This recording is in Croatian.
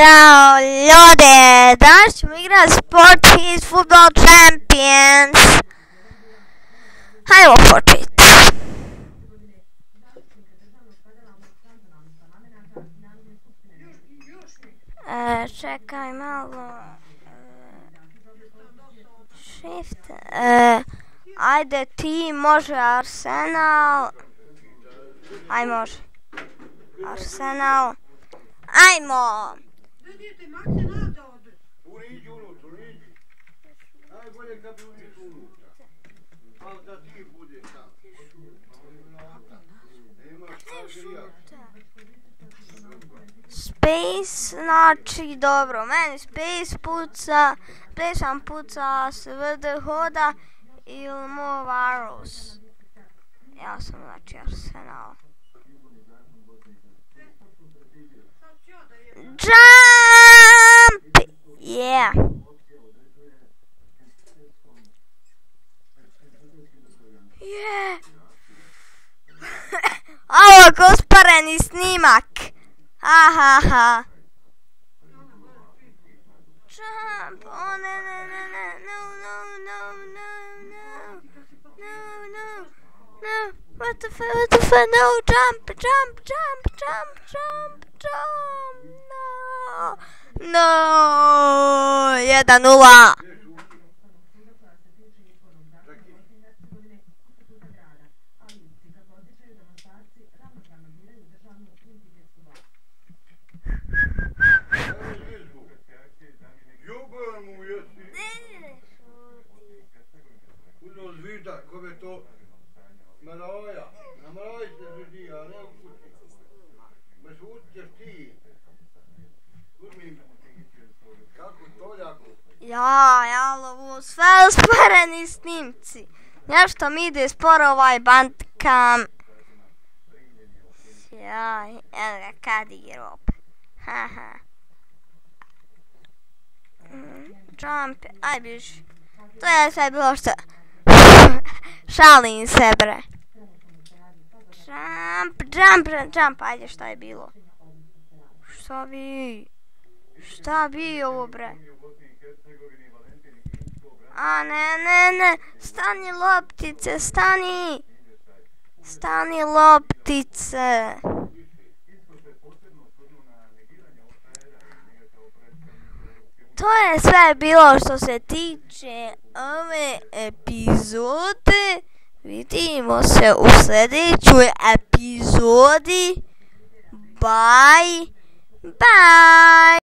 Ćao ljudi, danas ćemo igrati Sport His Football Champions. Hajmo početi. Čekaj malo. Shift. Ajde ti, može Arsenal. Aj može. Arsenal. Ajmo! Vidite, mak se nada ovdje. Uđi unutra, uđi. Najbolje kad bi uđi unutra. Ali da ti bude tam. Nemaš Space, znači dobro, meni Space puca, Space puca SVD hoda ili Move Arrows. Ja sam znači Arsenal. Jump! Yeah! Yeah! Ovo je usporeni snimak! Ha ha ha! Jump! Oh ne ne ne ne! No no no no no! No no! No! What the fuck? What the fuck? No! Jump! Jump! Jump! Jump! Jump! Jump! No! No! 1-0! Kome to Maraja, na Maraji se žudi, a ne u kući. Baš uđeš ti. Uzmi, kako to jako? Ja lovu sve usporeni snimci. Nešto mi ide sporo ovaj Bandcam. Ja, evo ga kad igra opet. Haha. Jump, aj biš. To je sve bilo što... Šalim se bre. Jump, jump, jump, ajde šta je bilo? Šta bi ovo bre? A ne, ne, ne, stani loptice, stani! Stani loptice! To je sve bilo što se tiče ove epizode. Vidimo se u sljedećoj epizodi. Bye! Bye!